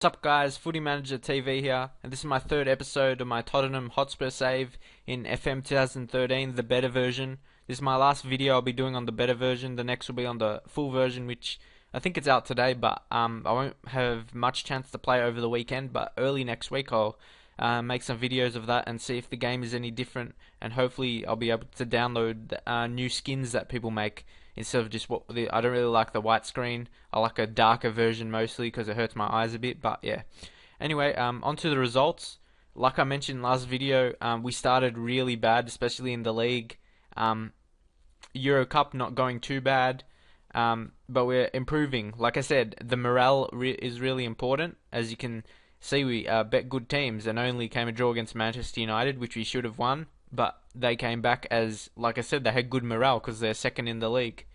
What's up guys, Footy Manager TV here, and this is my third episode of my Tottenham Hotspur save in FM 2013, the beta version. This is my last video I'll be doing on the beta version. The next will be on the full version, which I think it's out today, but I won't have much chance to play over the weekend, but early next week I'll make some videos of that and see if the game is any different, and hopefully I'll be able to download new skins that people make instead of just I don't really like the white screen. I like a darker version mostly because it hurts my eyes a bit. But yeah. Anyway, on to the results. Like I mentioned last video, we started really bad, especially in the league. Euro Cup not going too bad, but we're improving. Like I said, the morale is really important. As you can see, we bet good teams and only came a draw against Manchester United, which we should have won. But they came back as, like I said, they had good morale because they're second in the league.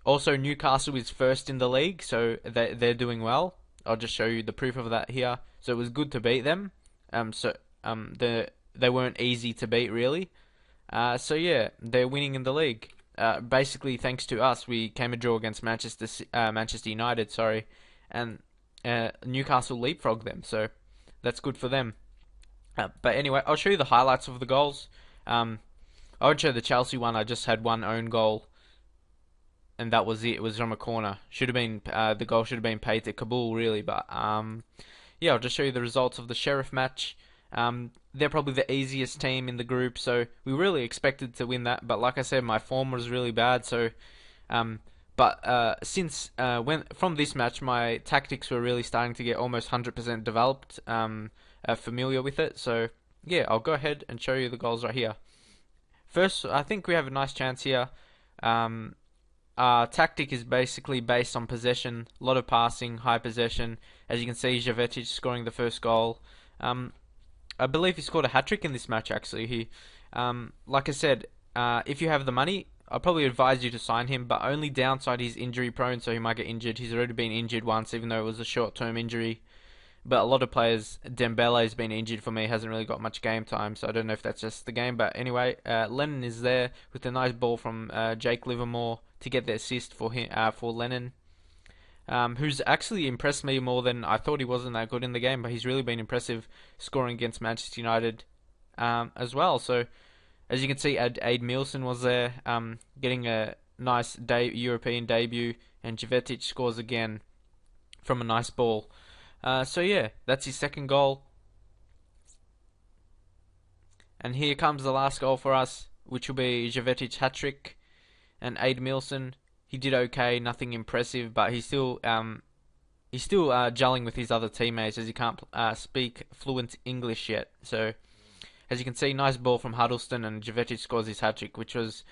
Also, Newcastle is first in the league, so they're doing well. I'll just show you the proof of that here. So it was good to beat them. They weren't easy to beat really. So yeah, they're winning in the league. Basically, thanks to us, we came a draw against Manchester United, sorry, and Newcastle leapfrogged them. So that's good for them. But anyway, I'll show you the highlights of the goals. I won't show the Chelsea one. I just had one own goal, and that was it. It was from a corner. Should have been the goal should have been paid to Kabul really, but yeah, I'll just show you the results of the Sheriff match. They're probably the easiest team in the group, so we really expected to win that. But like I said, my form was really bad, so since when from this match, my tactics were really starting to get almost 100% developed, familiar with it. So yeah, I'll go ahead and show you the goals right here. First, I think we have a nice chance here. Our tactic is basically based on possession, a lot of passing, high possession. As you can see, Jovetic scoring the first goal. I believe he scored a hat-trick in this match actually. Like I said, if you have the money, I'd probably advise you to sign him, but only downside, he's injury prone, so he might get injured. He's already been injured once, even though it was a short-term injury. But a lot of players, Dembele's been injured for me, hasn't really got much game time, so I don't know if that's just the game. But anyway, Lennon is there with a nice ball from Jake Livermore to get the assist for him, for Lennon, who's actually impressed me more than I thought. He wasn't that good in the game, but he's really been impressive scoring against Manchester United as well. So as you can see, Aid Milson was there, getting a nice European debut, and Jovetic scores again from a nice ball. So yeah, that's his second goal. And here comes the last goal for us, which will be Jovetic's hat-trick. And Aid Milson, he did okay, nothing impressive, but he's still gelling with his other teammates, as he can't speak fluent English yet. So as you can see, nice ball from Huddleston, and Jovetic scores his hat-trick, which was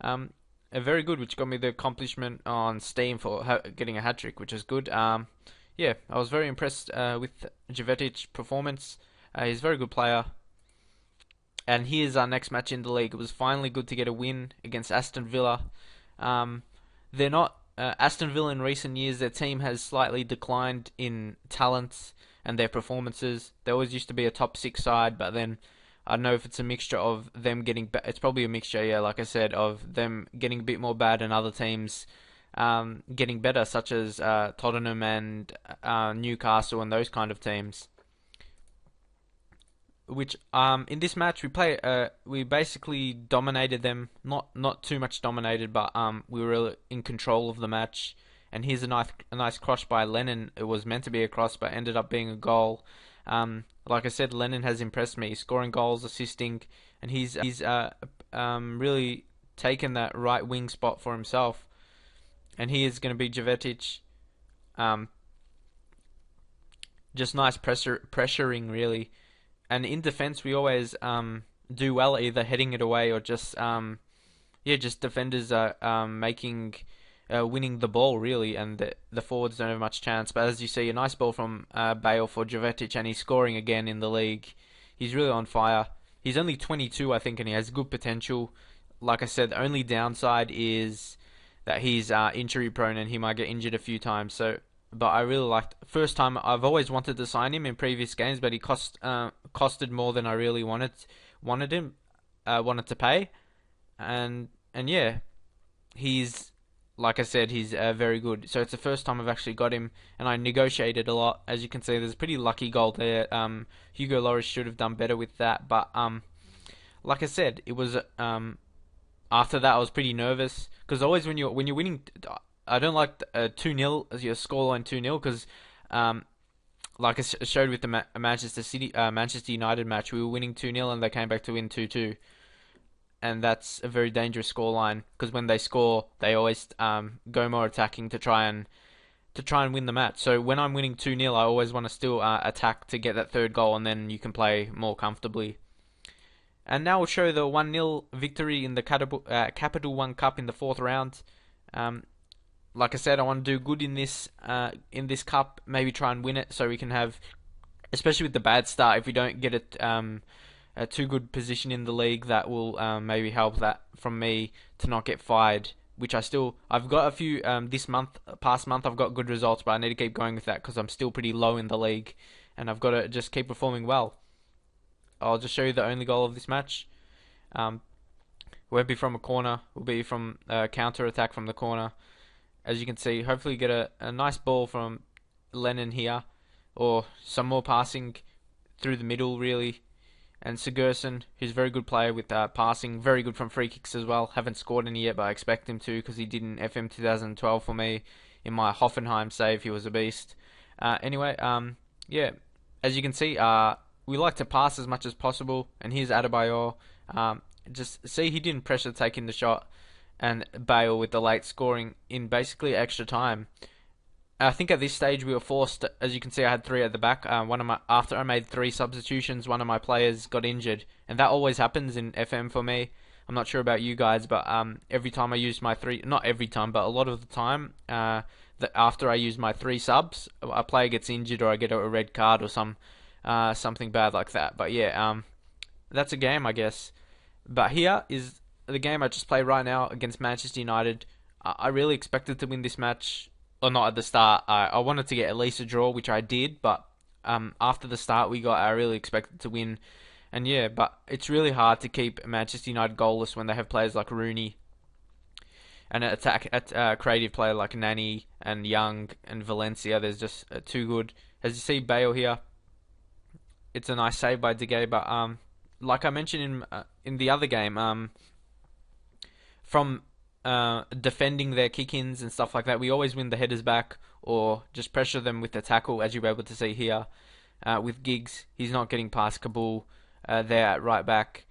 a very good, which got me the accomplishment on Steam for getting a hat-trick, which is good. Yeah, I was very impressed with Jovetic's performance. He's a very good player. And here's our next match in the league. It was finally good to get a win against Aston Villa. They're not Aston Villa in recent years. Their team has slightly declined in talents and their performances. They always used to be a top 6 side, but then I don't know if it's a mixture of them getting. It's probably a mixture, yeah, like I said, of them getting a bit more bad and other teams getting better, such as Tottenham and Newcastle and those kind of teams. Which in this match we basically dominated them, not too much dominated, but we were in control of the match. And here's a nice cross by Lennon. It was meant to be a cross, but ended up being a goal. Like I said, Lennon has impressed me, scoring goals, assisting, and he's really taken that right wing spot for himself. And he is going to be Jovetic. Just nice pressuring, really. And in defense, we always do well, either heading it away or just just defenders are winning the ball, really, and the forwards don't have much chance. But as you see, a nice ball from Bale for Jovetic, and he's scoring again in the league. He's really on fire. He's only 22, I think, and he has good potential. Like I said, the only downside is that he's injury prone and he might get injured a few times. So, but I really liked. First time, I've always wanted to sign him in previous games, but he costed more than I really wanted to pay, and yeah, he's like I said, he's very good. So it's the first time I've actually got him, and I negotiated a lot. As you can see, there's a pretty lucky goal there. Hugo Lloris should have done better with that, but like I said, it was after that I was pretty nervous because always when you're winning, I don't like 2-0 as your scoreline 2-0 because like I showed with the Manchester United match, we were winning 2-0 and they came back to win 2-2. And that's a very dangerous scoreline because when they score, they always go more attacking to try and win the match. So when I'm winning 2-0, I always want to still attack to get that third goal, and then you can play more comfortably. And now we'll show the 1-0 victory in the Capital One Cup in the fourth round. Um, like I said, I want to do good in this cup. Maybe try and win it so we can have, especially with the bad start, if we don't get it. A too good position in the league, that will maybe help that from me to not get fired. Which I've got a few past month I've got good results, but I need to keep going with that because I'm still pretty low in the league, and I've got to just keep performing well. I'll just show you the only goal of this match. Won't be from a corner, will be from a counter attack from the corner. As you can see, hopefully get a nice ball from Lennon here, or some more passing through the middle really. And Sigurdsson, who's a very good player with passing, very good from free kicks as well. Haven't scored any yet, but I expect him to because he did in FM 2012 for me in my Hoffenheim save. He was a beast. Anyway, yeah, as you can see, we like to pass as much as possible. And here's Adebayor. Just see he didn't pressure taking the shot, and Bale with the late scoring in basically extra time. I think at this stage we were forced. As you can see, I had three at the back. After I made three substitutions, one of my players got injured, and that always happens in FM for me. I'm not sure about you guys, but every time I use my three, not every time, but a lot of the time, after I use my three subs, a player gets injured or I get a red card or something bad like that. But yeah, that's a game, I guess. But here is the game I just played right now against Manchester United. I really expected to win this match. Or not at the start. I wanted to get at least a draw, which I did, but after the start I really expected to win. And yeah, but it's really hard to keep Manchester United goalless when they have players like Rooney and a creative player like Nani and Young and Valencia. There's just too good. As you see, Bale here, it's a nice save by De Gea, but like I mentioned in the other game, from defending their kick-ins and stuff like that, we always win the headers back or just pressure them with the tackle, as you'll be able to see here with Giggs. He's not getting past Kabul there at right back,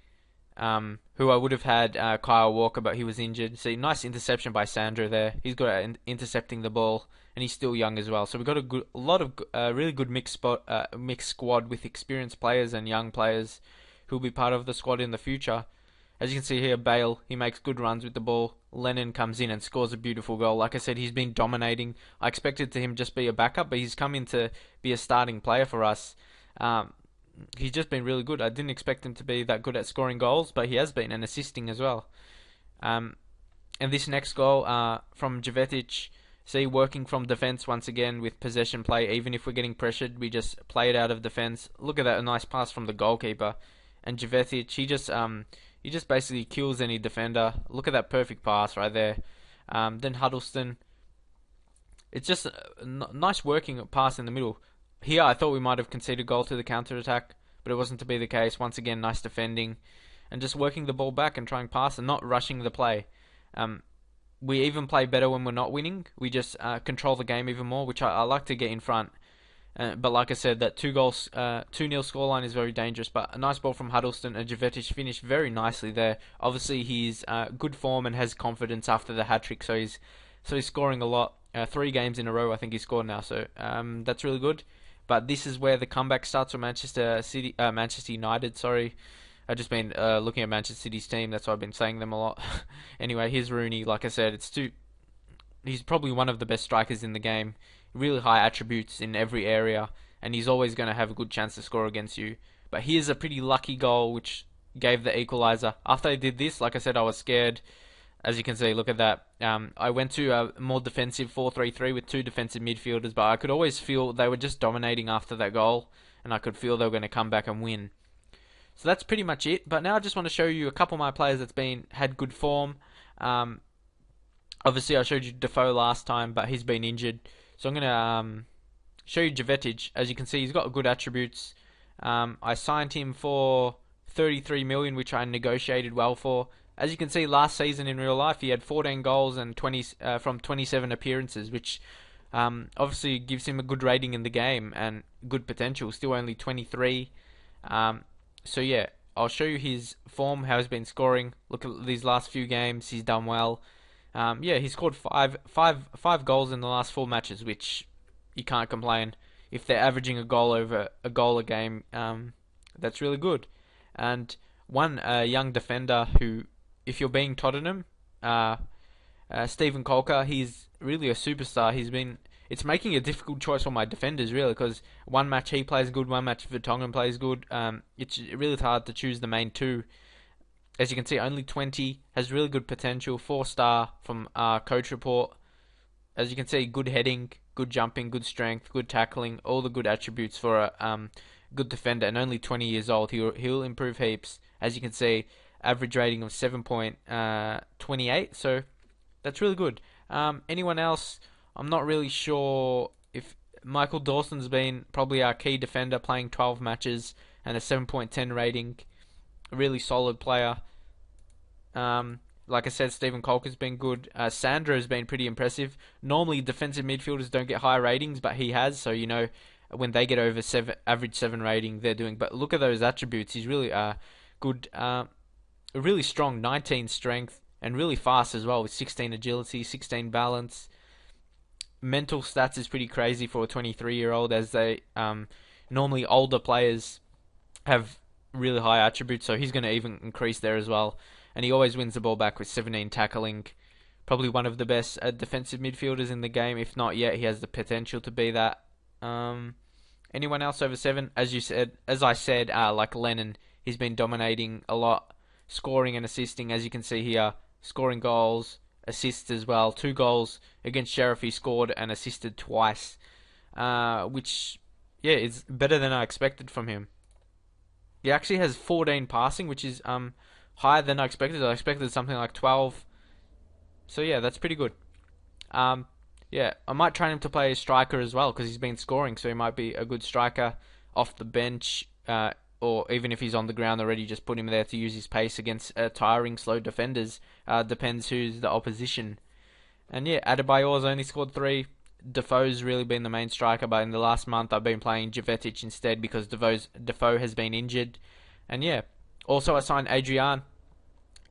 who I would have had Kyle Walker, but he was injured. See, nice interception by Sandro there. He's good at intercepting the ball, and he's still young as well. So we've got a lot of really good mixed squad with experienced players and young players who'll be part of the squad in the future. As you can see here, Bale, he makes good runs with the ball. Lennon comes in and scores a beautiful goal. Like I said, he's been dominating. I expected to him just be a backup, but he's come in to be a starting player for us. He's just been really good. I didn't expect him to be that good at scoring goals, but he has been, and assisting as well. And this next goal from Jovetic, see, working from defence once again with possession play. Even if we're getting pressured, we just play it out of defence. Look at that, a nice pass from the goalkeeper. And Jovetic, he just basically kills any defender. Look at that perfect pass right there. Then Huddleston. It's just a nice working pass in the middle. Here I thought we might have conceded a goal to the counter-attack, but it wasn't to be the case. Once again, nice defending. And just working the ball back and trying pass and not rushing the play. We even play better when we're not winning. We just control the game even more, which I like to get in front. But like I said, that 2-0 scoreline is very dangerous. But a nice ball from Huddleston, and Jovetic finished very nicely there. Obviously, he's good form and has confidence after the hat-trick, so he's scoring a lot. 3 games in a row, I think he scored now, so that's really good. But this is where the comeback starts for Manchester United. Sorry, I've just been looking at Manchester City's team. That's why I've been saying them a lot. Anyway, here's Rooney. Like I said, he's probably one of the best strikers in the game. Really high attributes in every area, and he's always going to have a good chance to score against you. But here's a pretty lucky goal which gave the equaliser. After I did this, like I said, I was scared. As you can see, look at that. I went to a more defensive 4-3-3 with 2 defensive midfielders, but I could always feel they were just dominating after that goal, and I could feel they were going to come back and win. So that's pretty much it. But now I just want to show you a couple of my players that's had good form. I Obviously, I showed you Defoe last time, but he's been injured. So I'm gonna show you Jovetic. As you can see, he's got good attributes. I signed him for 33 million, which I negotiated well for. As you can see, last season in real life, he had 14 goals and 20 from 27 appearances, which obviously gives him a good rating in the game and good potential. Still only 23. So yeah, I'll show you his form, how he's been scoring. Look at these last few games; he's done well. Yeah, he scored five goals in the last 4 matches, which you can't complain. If they're averaging a goal a game, that's really good. And one young defender who, if you're being Tottenham, Stephen Colker, he's really a superstar. It's making a difficult choice for my defenders really, because one match he plays good, one match Vertonghen plays good. It's really hard to choose the main two. As you can see, only 20, has really good potential. 4-star from our coach report. As you can see, good heading, good jumping, good strength, good tackling, all the good attributes for a good defender. And only 20 years old, he'll improve heaps. As you can see, average rating of 7.28. So that's really good. Anyone else? I'm not really sure if Michael Dawson's been probably our key defender, playing 12 matches and a 7.10 rating. A really solid player. Like I said, Stephen Colker's been good. Sandro's been pretty impressive. Normally, defensive midfielders don't get high ratings, but he has. So when they get over average 7 rating, they're doing. But look at those attributes. He's really good, really strong, 19 strength, and really fast as well with 16 agility, 16 balance. Mental stats is pretty crazy for a 23-year-old, as they normally older players have really high attributes, so he's going to even increase there as well. And he always wins the ball back with 17 tackling. Probably one of the best defensive midfielders in the game. If not yet, he has the potential to be that. Anyone else over 7? As I said, like Lennon, he's been dominating a lot, scoring and assisting. As you can see here, scoring goals, assists as well. 2 goals against Sheriff, he scored and assisted twice, which is better than I expected from him. He actually has 14 passing, which is higher than I expected. I expected something like 12. So yeah, that's pretty good. Yeah, I might train him to play striker as well, because he's been scoring, so he might be a good striker off the bench, or even if he's on the ground already, just put him there to use his pace against tiring, slow defenders. Depends who's the opposition. And yeah, Adebayor's only scored 3. Defoe's really been the main striker, but in the last month I've been playing Jovetic instead because Defoe has been injured. And yeah, also I signed Adrian.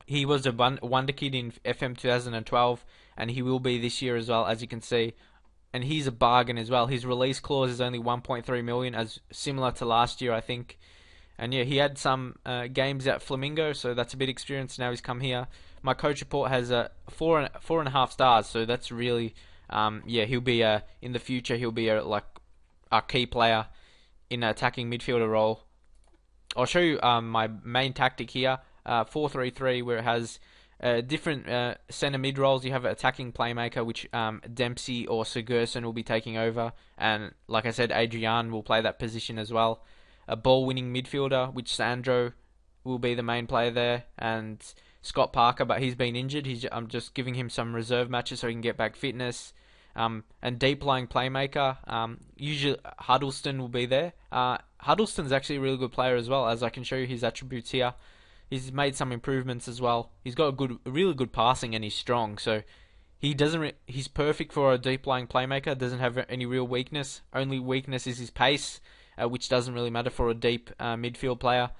He was a wonder kid in FM 2012, and he will be this year as well, as you can see. And he's a bargain as well. His release clause is only 1.3 million, as similar to last year, I think. And yeah, he had some games at Flamingo, so that's a bit experienced. Now he's come here. My coach report has 4.5 stars, so that's really he'll be in the future. He'll be like a key player in an attacking midfielder role. I'll show you my main tactic here, 4-3-3, where it has different centre mid roles. You have an attacking playmaker, which Dempsey or Sigurdsson will be taking over, and like I said, Adrian will play that position as well. A ball-winning midfielder, which Sandro will be the main player there, and Scott Parker, but he's been injured. I'm just giving him some reserve matches so he can get back fitness. And deep-lying playmaker, usually Huddleston will be there. Huddleston's actually a really good player as well, as I can show you his attributes here. He's made some improvements as well. He's got really good passing, and he's strong. So he's perfect for a deep-lying playmaker. Doesn't have any real weakness. Only weakness is his pace, which doesn't really matter for a deep midfield player,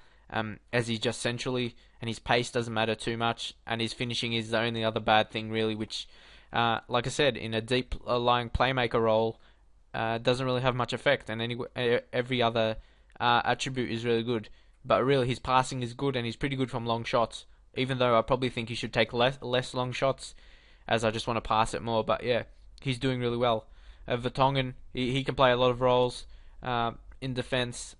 as he's just centrally, and his pace doesn't matter too much, and his finishing is the only other bad thing really, which, like I said, in a deep lying playmaker role, doesn't really have much effect, and every other attribute is really good. But really, his passing is good, and he's pretty good from long shots, even though I probably think he should take less long shots, as I just want to pass it more. But yeah, he's doing really well. Vertonghen, he can play a lot of roles in defence.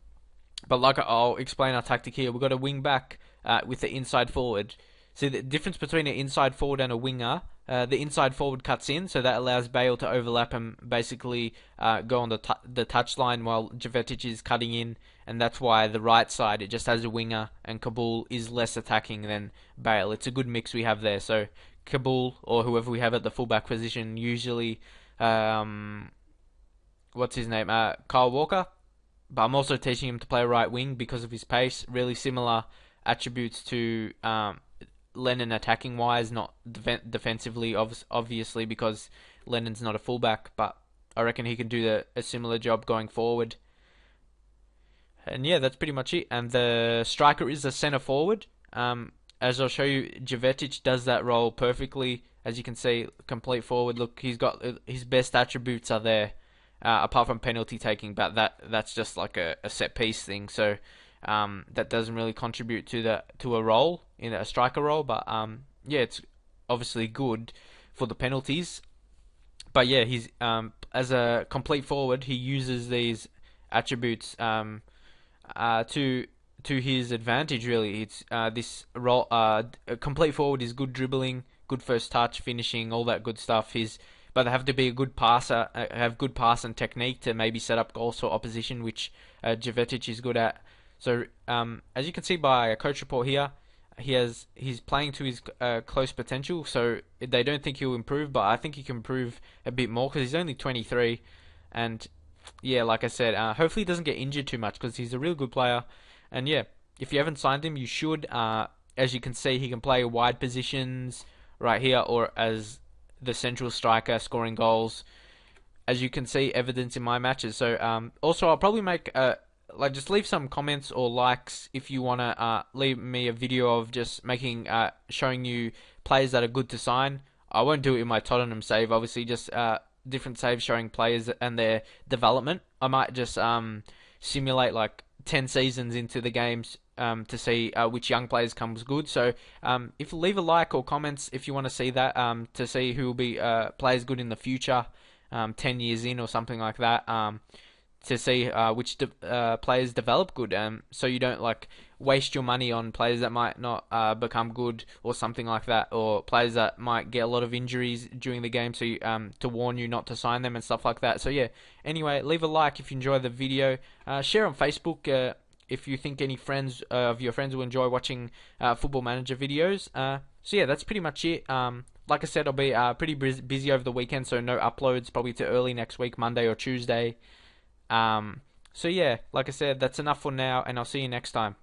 But like I'll explain our tactic here, we've got a wing back with the inside forward. See the difference between an inside forward and a winger. The inside forward cuts in, so that allows Bale to overlap and basically go on the touchline while Jovetic is cutting in, and that's why the right side, it just has a winger, and Kabul is less attacking than Bale. It's a good mix we have there. So Kabul or whoever we have at the fullback position. Usually, um, what's his name? Kyle Walker. But I'm also teaching him to play right wing because of his pace. Really similar attributes to Lennon attacking wise, not defensively, obviously, because Lennon's not a fullback. But I reckon he can do a similar job going forward. And yeah, that's pretty much it. And the striker is a centre forward. As I'll show you, Jovetic does that role perfectly. As you can see, complete forward. Look, he's got his best attributes are there, apart from penalty taking. But that's just like a set piece thing. So that doesn't really contribute to a role in a striker role. But yeah, it's obviously good for the penalties. But yeah, he's as a complete forward, he uses these attributes to his advantage. Really, it's this role. A complete forward is good dribbling, good first touch, finishing, all that good stuff. But they have to be a good passer, have good pass and technique to maybe set up goals for opposition, which Jovetic is good at. So as you can see by a coach report here, he's playing to his close potential. So they don't think he'll improve, but I think he can improve a bit more because he's only 23, and yeah, like I said, hopefully he doesn't get injured too much because he's a real good player. And yeah, if you haven't signed him, you should. As you can see, he can play wide positions right here or as the central striker scoring goals. As you can see, evidence in my matches. So also, I'll probably make just leave some comments or likes if you wanna leave me a video of just showing you players that are good to sign. I won't do it in my Tottenham save, obviously, just different saves showing players and their development. I might just simulate like 10 seasons into the games to see which young players comes good. So if you leave a like or comments if you want to see that, to see who will be players good in the future, 10 years in or something like that, to see which players develop good, so you don't like waste your money on players that might not become good or something like that, or players that might get a lot of injuries during the game, so you, to warn you not to sign them and stuff like that. So yeah, anyway, leave a like if you enjoy the video, share on Facebook if you think any friends of your friends will enjoy watching Football Manager videos. So yeah, that's pretty much it. Like I said, I'll be pretty busy over the weekend, so no uploads probably to early next week, Monday or Tuesday. So yeah, like I said, that's enough for now, and I'll see you next time.